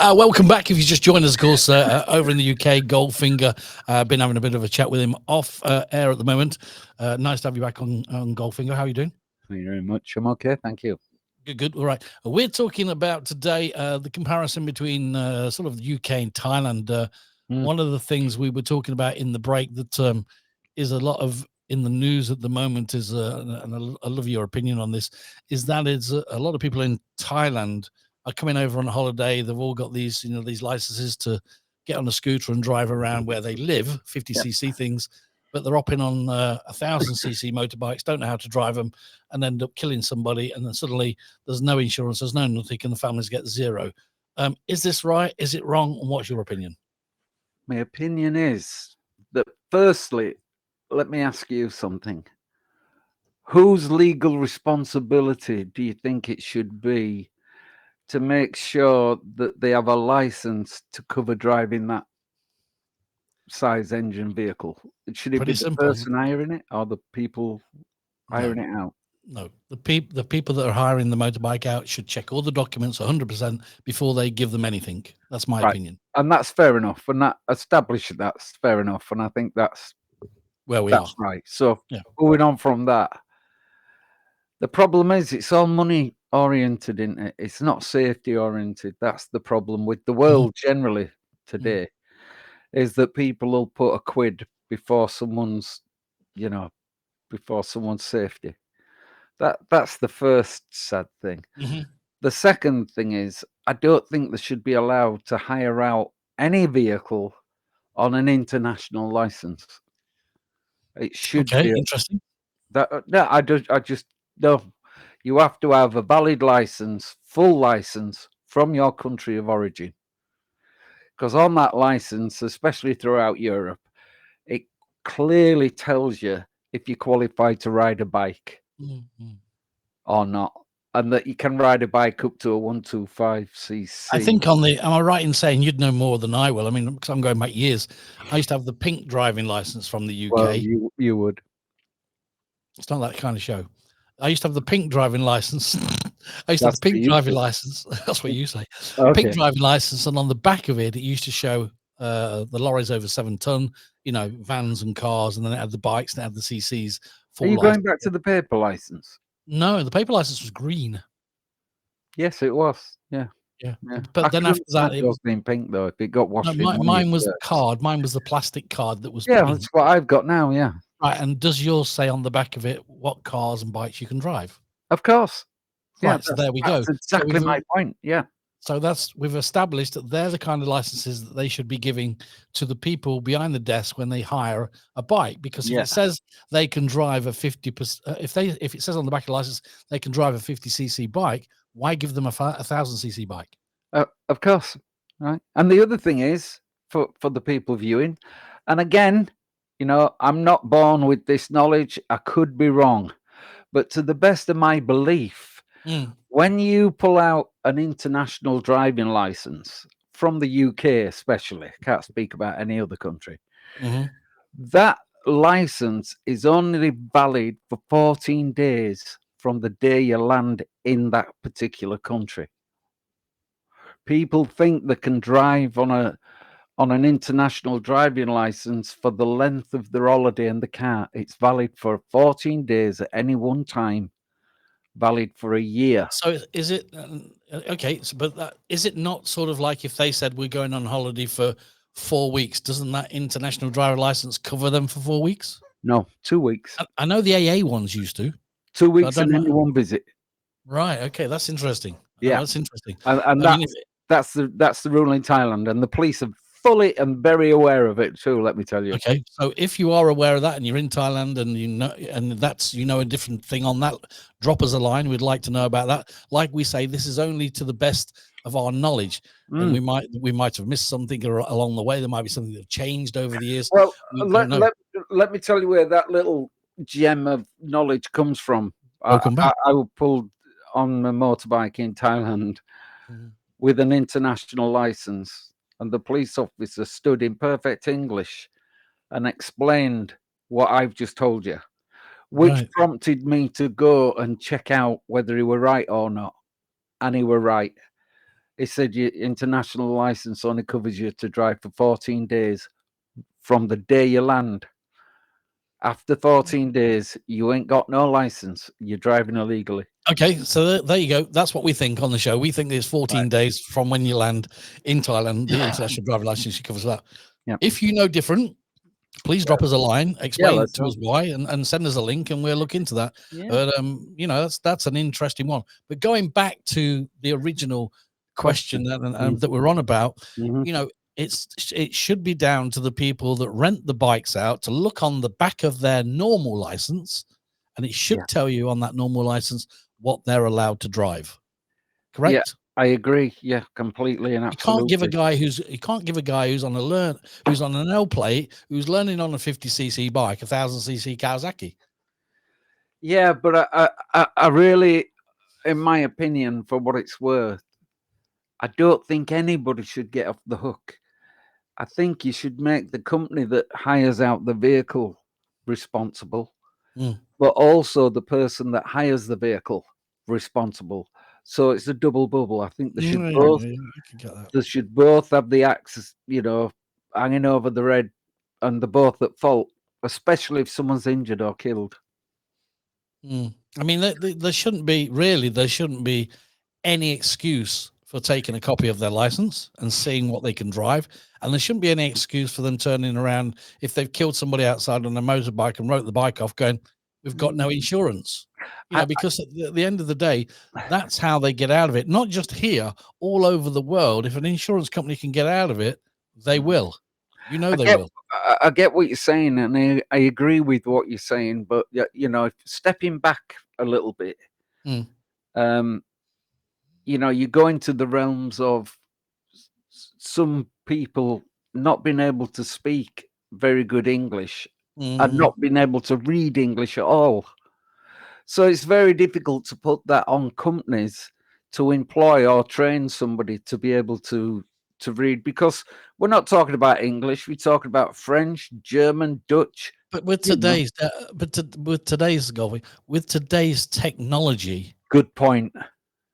Welcome back. If you just joined us, of course, over in the UK, Goldfinger. Been having a bit of a chat with him off air at the moment. Nice to have you back on Goldfinger. How are you doing? Thank you very much. I'm okay. Thank you. Good. All right. We're talking about today the comparison between sort of the UK and Thailand. One of the things we were talking about in the break that is a lot of in the news at the moment is, and I love your opinion on this, is that it's a lot of people in Thailand are coming over on a holiday. They've all got these, these licenses to get on a scooter and drive around where they live, 50cc things, but they're hopping on 1000cc motorbikes, don't know how to drive them, and end up killing somebody. And then suddenly there's no insurance, there's no nothing, and the families get zero. Is this right? Is it wrong? And what's your opinion? My opinion is that, firstly, let me ask you something. Whose legal responsibility do you think it should be to make sure that they have a license to cover driving that size engine vehicle? Should it Pretty be the simple. person hiring it or the people hiring it out? No, the people that are hiring the motorbike out should check all the documents 100% before they give them anything. That's my opinion. And that's fair enough. And that established that's fair enough. And I think that's where we are. Right. So moving on from that, the problem is it's all money oriented, isn't it? It's not safety oriented. That's the problem with the world generally today, is that people will put a quid before someone's, before someone's safety. That's the first sad thing. The second thing is, I don't think they should be allowed to hire out any vehicle on an international license. It should be interesting. No. You have to have a valid license, full license from your country of origin. Because on that license, especially throughout Europe, it clearly tells you if you qualify to ride a bike or not, and that you can ride a bike up to a 125cc. I think am I right in saying you'd know more than I will? I mean, because I'm going back years. I used to have the pink driving license from the UK. Well, you would. It's not that kind of show. I used to have the pink driving license. I used to have the pink driving license. That's what you say. Okay. Pink driving license, and on the back of it, it used to show the lorries over 7 ton, vans and cars, and then it had the bikes and it had the CCs. Are you going back to the paper license? No, the paper license was green. Yes, it was. Yeah. But then after that, it was being pink though. If it got washed, mine was the card. Mine was the plastic card that was. Yeah, that's what I've got now. Yeah. Right, and does yours say on the back of it what cars and bikes you can drive? Of course. Yeah, right, so there we go. That's exactly my point. Yeah. So we've established that they're the kind of licenses that they should be giving to the people behind the desk when they hire a bike. Because if it says they can drive a 50%, if it says on the back of the license they can drive a 50cc bike, why give them a 1000cc bike? Of course, right. And the other thing is for the people viewing, and again, I'm not born with this knowledge. I could be wrong, but to the best of my belief, when you pull out an international driving license from the UK, especially, I can't speak about any other country, that license is only valid for 14 days from the day you land in that particular country. People think they can drive on an international driving license for the length of their holiday, and they can't. It's valid for 14 days at any one time, valid for a year. So is it okay? But is it not sort of like if they said we're going on holiday for 4 weeks? Doesn't that international driver license cover them for 4 weeks? No, 2 weeks. I know the AA ones used to. 2 weeks and only one visit. Right. Okay, that's interesting. Yeah, that's interesting. And that's the rule in Thailand, and the police are fully and very aware of it too. Let me tell you. Okay, so if you are aware of that and you're in Thailand and that's a different thing on that, drop us a line. We'd like to know about that. Like we say, this is only to the best of our knowledge, and we might have missed something along the way. There might be something that changed over the years. Well, let me tell you where that little gem of knowledge comes from. Welcome back. I pulled on a motorbike in Thailand with an international license, and the police officer stood in perfect English and explained what I've just told you, which prompted me to go and check out whether he were right or not. And he were right. it said your international license only covers you to drive for 14 days from the day you land. After 14 days, you ain't got no license. You're driving illegally. Okay, so there you go. That's what we think on the show. We think there's 14 days from when you land in Thailand. The international driver license covers that. Yeah. If you know different, please drop us a line, explain to us why, and send us a link, and we'll look into that. Yeah. But you know, that's an interesting one. But going back to the original question that we're on about, you know, it should be down to the people that rent the bikes out to look on the back of their normal license, and it should tell you on that normal license what they're allowed to drive. Correct? Yeah, I agree. Yeah, completely and absolutely. You can't give a guy who's on an L plate, who's learning on a 50cc bike, 1000cc Kawasaki. Yeah, but I really, in my opinion, for what it's worth, I don't think anybody should get off the hook. I think you should make the company that hires out the vehicle responsible, but also the person that hires the vehicle responsible. So it's a double bubble. I think they should both. They should both have the axe, you know, hanging over the head, and they're both at fault, especially if someone's injured or killed. I mean, there shouldn't be any excuse for taking a copy of their license and seeing what they can drive, and there shouldn't be any excuse for them turning around if they've killed somebody outside on a motorbike and wrote the bike off, going, "We've got no insurance." You know, because at the end of the day, that's how they get out of it. Not just here, all over the world. If an insurance company can get out of it, they will. You know, they will. I get what you're saying, and I agree with what you're saying. But you know, stepping back a little bit, you know, you go into the realms of some people not being able to speak very good English and not being able to read English at all. So it's very difficult to put that on companies to employ or train somebody to be able to read, because we're not talking about English, we're talking about French, German, Dutch. But with today's with today's technology, good point.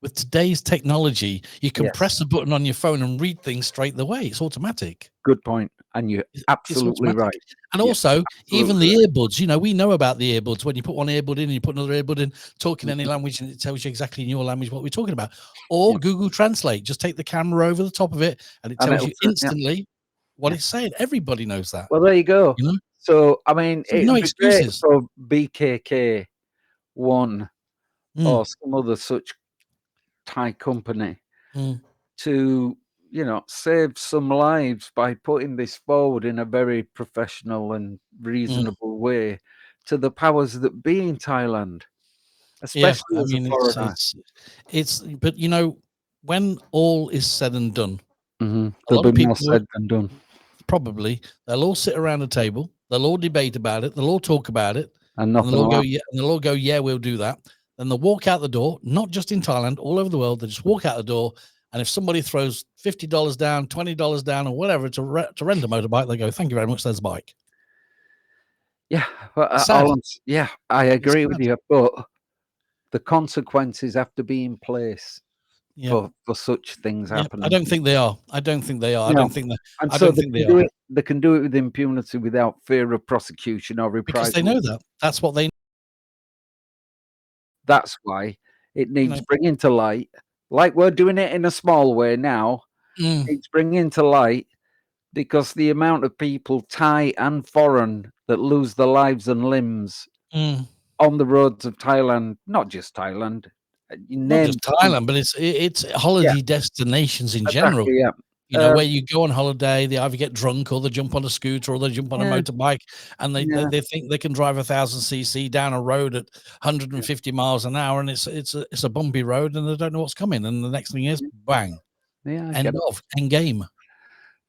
With today's technology, you can press a button on your phone and read things straight away. It's automatic. Good point. And you're absolutely right. And also, even the earbuds, you know, we know about the earbuds. When you put one earbud in and you put another earbud in, talking any language, and it tells you exactly in your language what we're talking about. Or Google Translate. Just take the camera over the top of it and it tells you instantly what it's saying. Everybody knows that. Well, there you go. You know? So, I mean, no excuses for BKK One or some other such Thai company to, you know, save some lives by putting this forward in a very professional and reasonable way to the powers that be in Thailand, especially as a foreigner. It's but you know, when all is said and done, there'll be more said than done. Probably they'll all sit around a table, they'll all debate about it, they'll all talk about it, and they'll all go, yeah, we'll do that. Then they'll walk out the door, not just in Thailand, all over the world. They just walk out the door, and if somebody throws $50 down, $20 down, or whatever to rent a motorbike, they go, "Thank you very much, there's a bike." Yeah, I agree with you, but the consequences have to be in place for such things happening. I don't think they are. I don't think they are. No. I don't think that. And I so don't think they are. They can do it with impunity without fear of prosecution or reprisal. Because they know that. That's what they. That's why it needs bringing to light, like we're doing it in a small way now. It's bringing to light, because the amount of people, Thai and foreign, that lose their lives and limbs on the roads of Thailand, not just Thailand, not just Thailand, but it's holiday destinations in general. Yeah. You know, where you go on holiday, they either get drunk or they jump on a scooter or they jump on a motorbike, and they think they can drive 1000cc down a road at 150 miles an hour, and it's a bumpy road, and they don't know what's coming, and the next thing is bang, end game.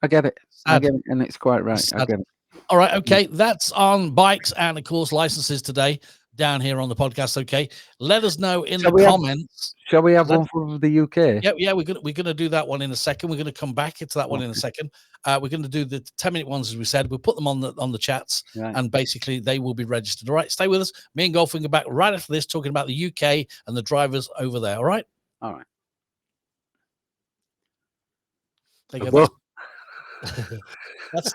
I get it. I get it, and it's quite right. I get it. All right, okay, that's on bikes and of course licenses today down here on the podcast. Okay, let us know in the comments. Shall we have one from the UK? Yeah, we're gonna do that one in a second. We're gonna come back into that one in a second. We're gonna do the 10-minute ones, as we said. We'll put them on the chats, and basically they will be registered. All right, stay with us. Me and Golf will go back right after this, talking about the UK and the drivers over there. All right. All right. There you go. That's